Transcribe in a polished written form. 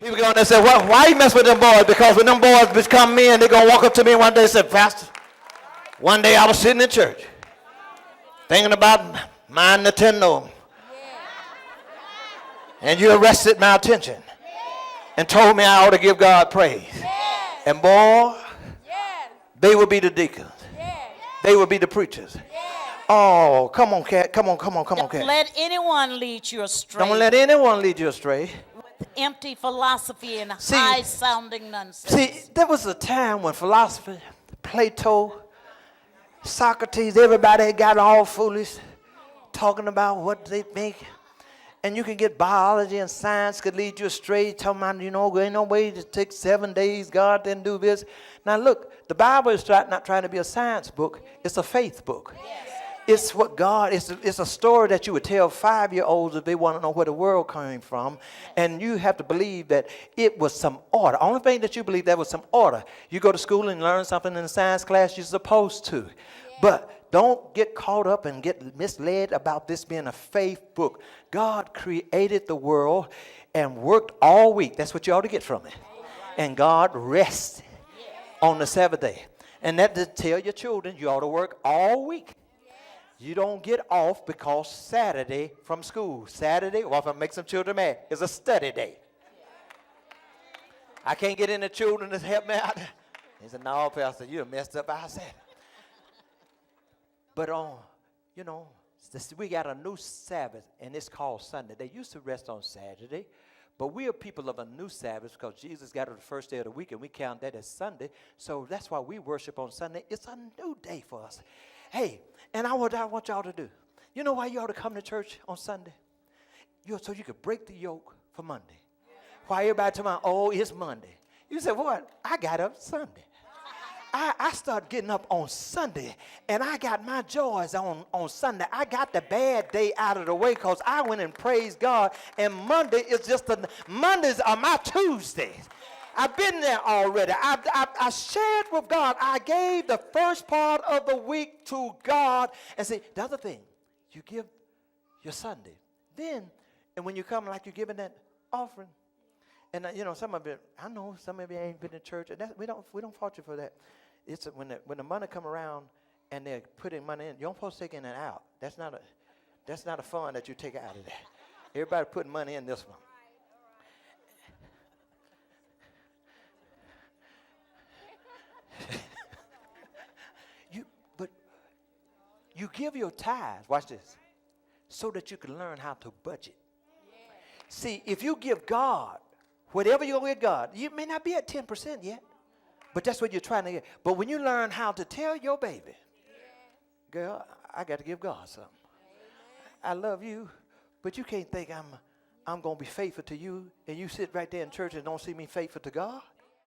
People go on there and say, well, why you mess with them boys? Because when them boys become men, they're going to walk up to me one day and say, Pastor, one day I was sitting in church thinking about my Nintendo. And you arrested my attention and told me I ought to give God praise. And boy, they will be the deacons. They will be the preachers. Oh, come on, cat. Come on, cat. Don't let anyone lead you astray. Don't let anyone lead you astray. With empty philosophy and high-sounding nonsense. See, there was a time when philosophy, Plato, Socrates, everybody got all foolish, talking about what they think. And you can get biology and science could lead you astray, talking about, there ain't no way to take 7 days, God didn't do this. Now look, the Bible is not trying to be a science book, it's a faith book. Yes. It's what God, it's a story that you would tell 5-year-olds if they want to know where the world came from. And you have to believe that it was some order. Only thing that you believe there was some order. You go to school and learn something in the science class you're supposed to. But don't get caught up and get misled about this being a faith book. God created the world and worked all week. That's what you ought to get from it. And God rested on the seventh day. And that to tell your children you ought to work all week. You don't get off because Saturday from school. Saturday, well, if I make some children mad, is a study day. I can't get any children to help me out. He said, no, Pastor, you messed up our Saturday. But we got a new Sabbath, and it's called Sunday. They used to rest on Saturday, but we are people of a new Sabbath because Jesus got it the first day of the week, and we count that as Sunday. So that's why we worship on Sunday. It's a new day for us. Hey, and I want y'all to do. You know why you ought to come to church on Sunday? So you could break the yoke for Monday. Why everybody talking about, oh, it's Monday. You say, what? I got up Sunday. I started getting up on Sunday, and I got my joys on Sunday. I got the bad day out of the way because I went and praised God, and Monday is Mondays are my Tuesdays. I've been there already. I shared with God. I gave the first part of the week to God. And see, the other thing, you give your Sunday. Then, and when you come like you're giving that offering, and some of it, I know some of you ain't been in church, and we don't fault you for that. It's when the money come around and they're putting money in, you don't supposed to take in and out. That's not a fund that you take out of that. Everybody putting money in this one. You give your tithes, watch this, so that you can learn how to budget. See, if you give God, whatever you give God, you may not be at 10% yet, but that's what you're trying to get. But when you learn how to tell your baby, girl, I got to give God something. I love you, but you can't think I'm going to be faithful to you, and you sit right there in church and don't see me faithful to God.